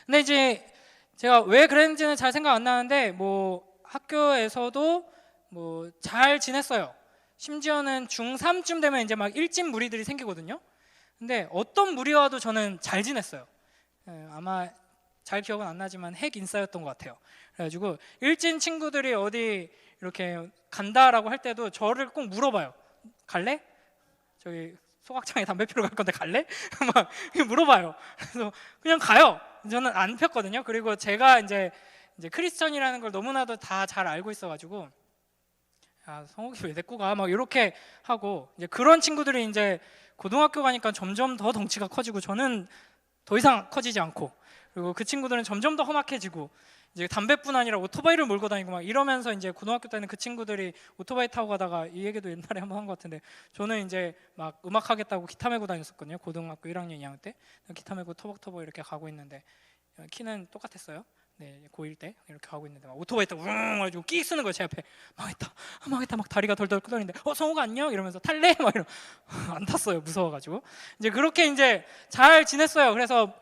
근데 이제 제가 왜 그랬는지는 잘 생각 안 나는데 뭐 학교에서도 뭐 잘 지냈어요. 심지어는 중3쯤 되면 이제 막 일진 무리들이 생기거든요. 근데 어떤 무리와도 저는 잘 지냈어요. 아마 잘 기억은 안 나지만 핵 인싸였던 것 같아요. 그래가지고 일진 친구들이 어디 이렇게 간다라고 할 때도 저를 꼭 물어봐요. 갈래? 저기 소각창에 담배 피러 갈 건데 갈래? 막 물어봐요. 그래서 그냥 가요. 저는 안 폈거든요. 그리고 제가 이제 크리스천이라는 걸 너무나도 다 잘 알고 있어가지고 야, 성욱이 왜 데리고 가? 막 이렇게 하고 이제 그런 친구들이 이제 고등학교 가니까 점점 더 덩치가 커지고 저는 더 이상 커지지 않고 그리고 그 친구들은 점점 더 험악해지고 이제 담배뿐 아니라 오토바이를 몰고 다니고 막 이러면서 이제 고등학교 때는 그 친구들이 오토바이 타고 가다가 이 얘기도 옛날에 한번 한 것 같은데 저는 이제 막 음악 하겠다고 기타 메고 다녔었거든요. 고등학교 1학년 2학년 때 기타 메고 터벅터벅 이렇게 가고 있는데 키는 똑같았어요. 네, 고1 때 이렇게 가고 있는데 막 오토바이 타고 웅 가지고 끼 쓰는 거예요. 제 앞에 망했다 막 다리가 덜덜 떨리는데 성우가 안녕 이러면서 탈래 막 이러 안 탔어요. 무서워가지고 이제 그렇게 이제 잘 지냈어요. 그래서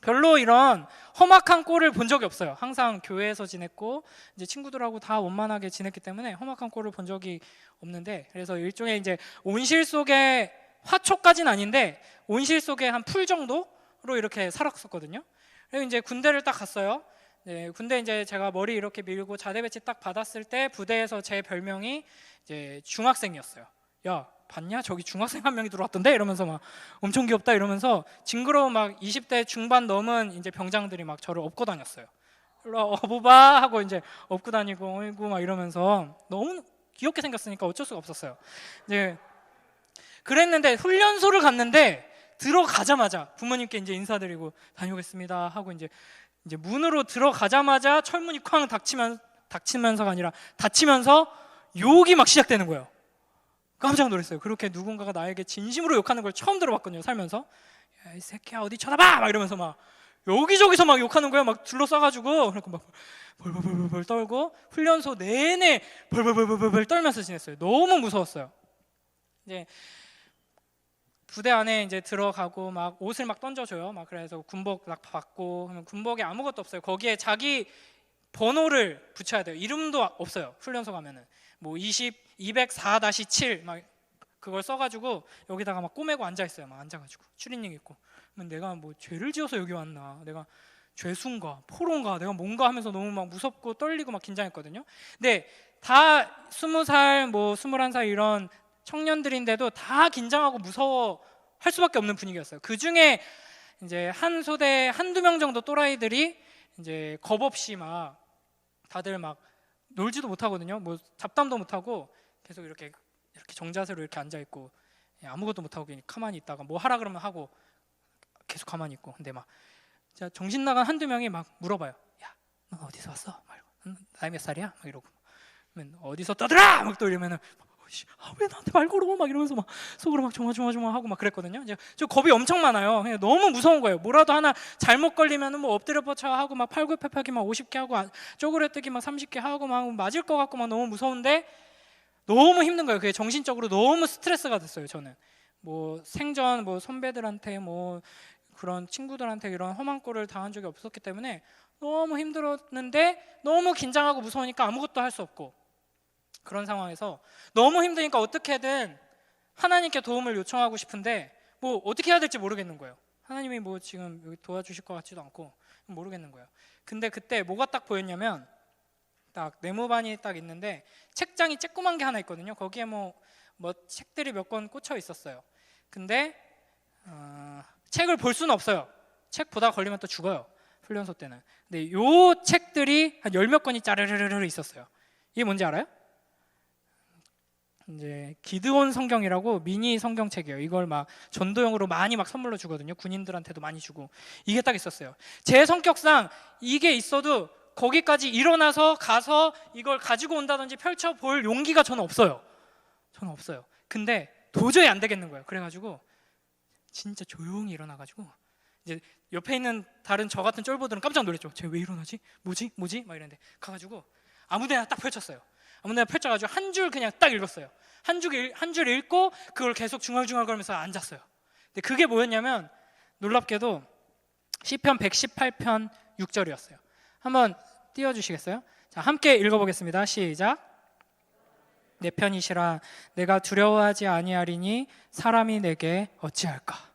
별로 이런 험악한 꼴을 본 적이 없어요. 항상 교회에서 지냈고 이제 친구들하고 다 원만하게 지냈기 때문에 험악한 꼴을 본 적이 없는데 그래서 일종의 이제 온실 속의 화초까지는 아닌데 온실 속의 한 풀 정도로 이렇게 살았었거든요. 그리고 이제 군대를 딱 갔어요. 네, 군대 이제 제가 머리 이렇게 밀고 자대 배치 딱 받았을 때 부대에서 제 별명이 이제 중학생이었어요. 야, 봤냐? 저기 중학생 한 명이 들어왔던데 이러면서 막 엄청 귀엽다 이러면서 징그러운 막 20대 중반 넘은 이제 병장들이 막 저를 업고 다녔어요. 일로 업어봐 하고 이제 업고 다니고 어이구 막 이러면서 너무 귀엽게 생겼으니까 어쩔 수가 없었어요. 이제 그랬는데 훈련소를 갔는데 들어가자마자 부모님께 이제 인사드리고 다녀오겠습니다 하고 이제 문으로 들어가자마자 철문이 쾅 닫히면서가 아니라 닫히면서 욕이 막 시작되는 거예요. 깜짝 놀랐어요. 그렇게 누군가가 나에게 진심으로 욕하는 걸 처음 들어봤거든요. 살면서 야, 이 새끼야 어디 쳐다봐 막 이러면서 막 여기저기서 막 욕하는 거예요. 막 둘러싸가지고 그래서 막 벌벌벌벌 떨고 훈련소 내내 벌벌벌벌 떨면서 지냈어요. 너무 무서웠어요. 이제 부대 안에 이제 들어가고 막 옷을 막 던져줘요. 막 그래서 군복 막 받고 그러면 군복에 아무것도 없어요. 거기에 자기 번호를 붙여야 돼요. 이름도 없어요. 훈련소 가면은 뭐 204-7 막 그걸 써가지고 여기다가 막 꼬매고 앉아 있어요. 막 앉아가지고 추리닝 입고. 그러면 내가 뭐 죄를 지어서 여기 왔나? 내가 죄수인가? 포로인가? 내가 뭔가 하면서 너무 막 무섭고 떨리고 막 긴장했거든요. 근데 다 20살 뭐 21살 이런 청년들인데도 다 긴장하고 무서워할 수밖에 없는 분위기였어요. 그 중에 이제 한 소대 한두 명 정도 또라이들이 이제 겁 없이 막 다들 막 놀지도 못하거든요. 뭐 잡담도 못하고 계속 이렇게 정자세로 이렇게 앉아 있고 아무것도 못하고 그냥 가만히 있다가 뭐 하라 그러면 하고 계속 가만히 있고. 근데 막 정신 나간 한두 명이 막 물어봐요. 야, 너 어디서 왔어? 막 이러고. 나이 몇 살이야? 막 이러고. 그러면 어디서 떠들어? 막 또 이러면은 왜 나한테 말 걸어? 막 이러면서 막 속으로 막 조마조마조마 하고 막 그랬거든요. 이제 저 겁이 엄청 많아요. 그냥 너무 무서운 거예요. 뭐라도 하나 잘못 걸리면은 뭐 엎드려 뻗쳐 하고 막 팔굽혀펴기 막 50개 하고 쪼그려뜨기 막 30개 하고 막 맞을 것 같고 막 너무 무서운데 너무 힘든 거예요. 그게 정신적으로 너무 스트레스가 됐어요. 저는 뭐 생전 뭐 선배들한테 뭐 그런 친구들한테 이런 험한 꼴을 당한 적이 없었기 때문에 너무 힘들었는데 너무 긴장하고 무서우니까 아무것도 할 수 없고 그런 상황에서 너무 힘드니까 어떻게든 하나님께 도움을 요청하고 싶은데 뭐 어떻게 해야 될지 모르겠는 거예요. 하나님이 뭐 지금 여기 도와주실 것 같지도 않고 모르겠는 거예요. 근데 그때 뭐가 딱 보였냐면 딱 네모반이 딱 있는데 책장이 쬐끄만 게 하나 있거든요. 거기에 뭐 책들이 몇 권 꽂혀 있었어요. 근데 책을 볼 수는 없어요. 책 보다가 걸리면 또 죽어요. 훈련소 때는. 근데 요 책들이 한 10몇 권이 짜르르르 있었어요. 이게 뭔지 알아요? 이제 기드온 성경이라고 미니 성경책이에요. 이걸 막 전도용으로 많이 막 선물로 주거든요. 군인들한테도 많이 주고. 이게 딱 있었어요. 제 성격상 이게 있어도 거기까지 일어나서 가서 이걸 가지고 온다든지 펼쳐 볼 용기가 저는 없어요. 저는 없어요. 근데 도저히 안 되겠는 거예요. 그래가지고 진짜 조용히 일어나가지고 이제 옆에 있는 다른 저 같은 쫄보들은 깜짝 놀랐죠. 쟤 왜 이러나지? 뭐지? 막 이랬는데 가가지고 아무데나 딱 펼쳤어요. 아무데나 펼쳐가지고 한 줄 그냥 딱 읽었어요. 한 줄 읽고 그걸 계속 중얼중얼 거리면서 앉았어요. 근데 그게 뭐였냐면 놀랍게도 시편 118편 6절이었어요. 한번 띄워주시겠어요? 자, 함께 읽어보겠습니다. 시작. 내 편이시라 내가 두려워하지 아니하리니 사람이 내게 어찌할까.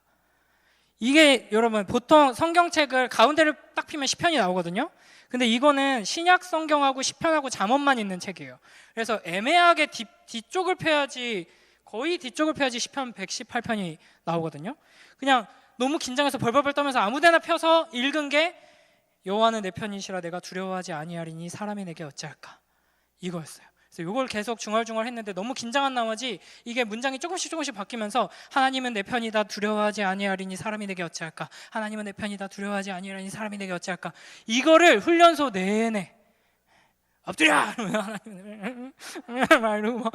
이게 여러분 보통 성경책을 가운데를 딱 피면 시편이 나오거든요. 근데 이거는 신약 성경하고 시편하고 잠언만 있는 책이에요. 그래서 애매하게 뒤쪽을 펴야지, 거의 뒤쪽을 펴야지 시편 118편이 나오거든요. 그냥 너무 긴장해서 벌벌벌 떨면서 아무데나 펴서 읽은 게 여호와는 내 편이시라 내가 두려워하지 아니하리니 사람이 내게 어찌할까, 이거였어요. 그래서 이걸 계속 중얼중얼 했는데 너무 긴장한 나머지 이게 문장이 조금씩 바뀌면서 하나님은 내 편이다 두려워하지 아니하리니 사람이 내게 어찌할까, 하나님은 내 편이다 두려워하지 아니하리니 사람이 내게 어찌할까, 이거를 훈련소 내내 엎드려! 하나님 막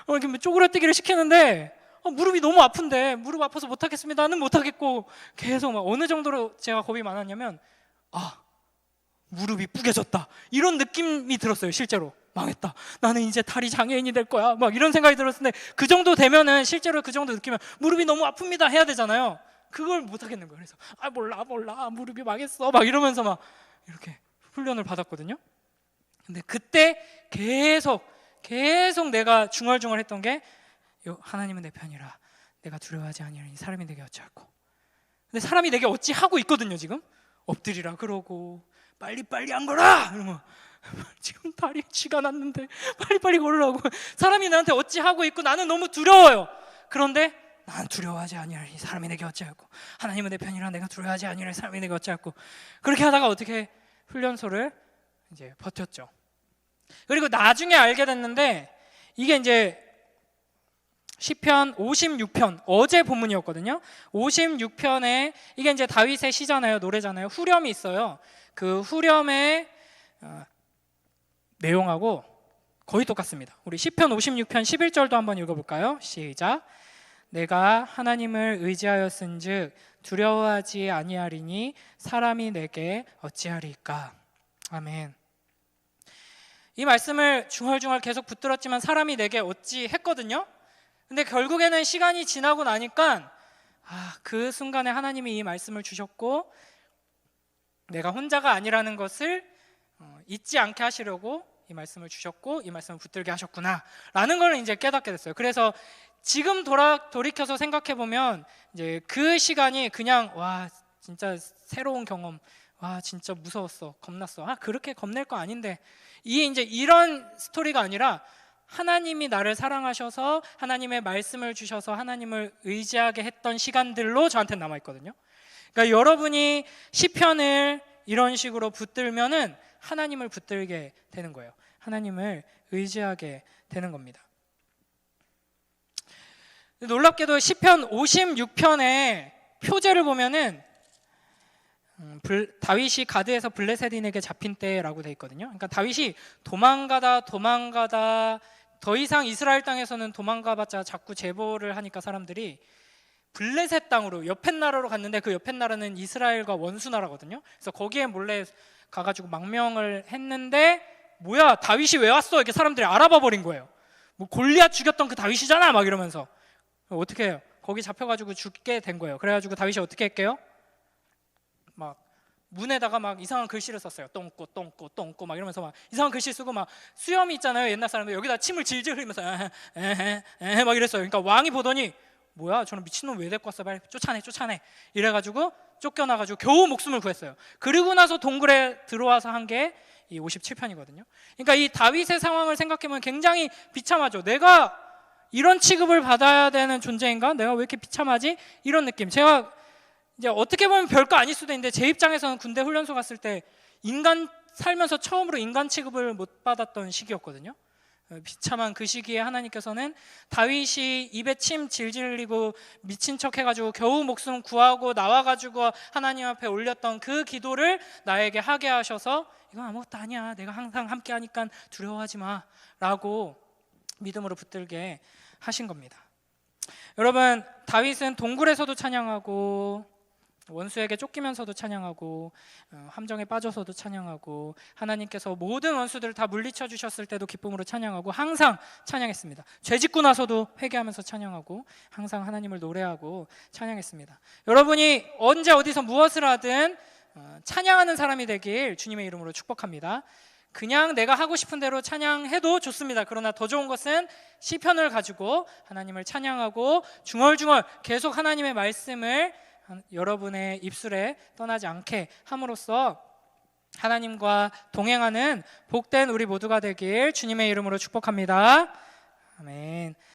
이렇게 쪼그라뜨기를 시키는데 무릎이 너무 아픈데 무릎 아파서 못하겠습니다는 못하겠고 계속 막 어느 정도로 제가 겁이 많았냐면 무릎이 뿌개졌다 이런 느낌이 들었어요. 실제로 망했다, 나는 이제 다리 장애인이 될 거야 막 이런 생각이 들었는데 그 정도 되면은 실제로 그 정도 느끼면 무릎이 너무 아픕니다 해야 되잖아요. 그걸 못하겠는 거예요. 그래서 몰라 무릎이 망했어 막 이러면서 막 이렇게 훈련을 받았거든요. 근데 그때 계속 내가 중얼중얼 했던 게 하나님은 내 편이라 내가 두려워하지 아니하리니 사람이 내게 어찌할꼬. 근데 사람이 내게 어찌하고 있거든요. 지금 엎드리라 그러고 빨리 안 걸어 이러면 지금 다리에 쥐가 났는데 빨리 걸으라고 사람이 나한테 어찌하고 있고 나는 너무 두려워요. 그런데 난 두려워하지 아니하리니 사람이 내게 어찌할꼬, 하나님은 내 편이라 내가 두려워하지 아니하리니 사람이 내게 어찌할꼬. 그렇게 하다가 어떻게 훈련소를 이제 버텼죠. 그리고 나중에 알게 됐는데 이게 이제 시편 56편 어제 본문이었거든요. 56편에 이게 이제 다윗의 시잖아요, 노래잖아요. 후렴이 있어요. 그 후렴의 내용하고 거의 똑같습니다. 우리 시편 56편 11절도 한번 읽어볼까요? 시작. 내가 하나님을 의지하였은즉 두려워하지 아니하리니 사람이 내게 어찌하리까. 아멘. 이 말씀을 중얼중얼 계속 붙들었지만 사람이 내게 어찌 했거든요. 근데 결국에는 시간이 지나고 나니까 그 순간에 하나님이 이 말씀을 주셨고 내가 혼자가 아니라는 것을 잊지 않게 하시려고 이 말씀을 주셨고 이 말씀을 붙들게 하셨구나 라는 걸 이제 깨닫게 됐어요. 그래서 지금 돌이켜서 생각해 보면 이제 그 시간이 그냥 진짜 새로운 경험, 진짜 무서웠어, 겁났어, 그렇게 겁낼 거 아닌데, 이제 이런 스토리가 아니라 하나님이 나를 사랑하셔서 하나님의 말씀을 주셔서 하나님을 의지하게 했던 시간들로 저한테 남아있거든요. 그러니까 여러분이 시편을 이런 식으로 붙들면은 하나님을 붙들게 되는 거예요. 하나님을 의지하게 되는 겁니다. 놀랍게도 시편 56편의 표제를 보면은 다윗이 가드에서 블레셋인에게 잡힌 때라고 돼 있거든요. 그러니까 다윗이 도망가다 더 이상 이스라엘 땅에서는 도망가봤자 자꾸 제보를 하니까 사람들이 블레셋 땅으로 옆에 나라로 갔는데 그 옆에 나라는 이스라엘과 원수 나라거든요. 그래서 거기에 몰래 가가지고 망명을 했는데 뭐야 다윗이 왜 왔어? 이렇게 사람들이 알아봐 버린 거예요. 뭐 골리앗 죽였던 그 다윗이잖아 막 이러면서. 어떻게 해요? 거기 잡혀가지고 죽게 된 거예요. 그래가지고 다윗이 어떻게 할게요? 막 문에다가 막 이상한 글씨를 썼어요. 똥꼬 막 이러면서 막 이상한 글씨 쓰고 막 수염이 있잖아요. 옛날 사람들 여기다 침을 질질 흘리면서 에헤 막 이랬어요. 그러니까 왕이 보더니 뭐야 저는 미친놈 왜 데리고 왔어? 빨리 쫓아내 이래가지고 쫓겨나가지고 겨우 목숨을 구했어요. 그리고 나서 동굴에 들어와서 한 게 이 57편이거든요. 그러니까 이 다윗의 상황을 생각해보면 굉장히 비참하죠. 내가 이런 취급을 받아야 되는 존재인가? 내가 왜 이렇게 비참하지? 이런 느낌. 제가 이제 어떻게 보면 별거 아닐 수도 있는데 제 입장에서는 군대 훈련소 갔을 때 인간 살면서 처음으로 인간 취급을 못 받았던 시기였거든요. 비참한 그 시기에 하나님께서는 다윗이 입에 침 질질 흘리고 미친 척 해가지고 겨우 목숨 구하고 나와가지고 하나님 앞에 올렸던 그 기도를 나에게 하게 하셔서 이건 아무것도 아니야, 내가 항상 함께 하니까 두려워하지 마 라고 믿음으로 붙들게 하신 겁니다. 여러분, 다윗은 동굴에서도 찬양하고 원수에게 쫓기면서도 찬양하고 함정에 빠져서도 찬양하고 하나님께서 모든 원수들을 다 물리쳐 주셨을 때도 기쁨으로 찬양하고 항상 찬양했습니다. 죄 짓고 나서도 회개하면서 찬양하고 항상 하나님을 노래하고 찬양했습니다. 여러분이 언제 어디서 무엇을 하든 찬양하는 사람이 되길 주님의 이름으로 축복합니다. 그냥 내가 하고 싶은 대로 찬양해도 좋습니다. 그러나 더 좋은 것은 시편을 가지고 하나님을 찬양하고 중얼중얼 계속 하나님의 말씀을 여러분의 입술에 떠나지 않게 함으로써 하나님과 동행하는 복된 우리 모두가 되길 주님의 이름으로 축복합니다. 아멘.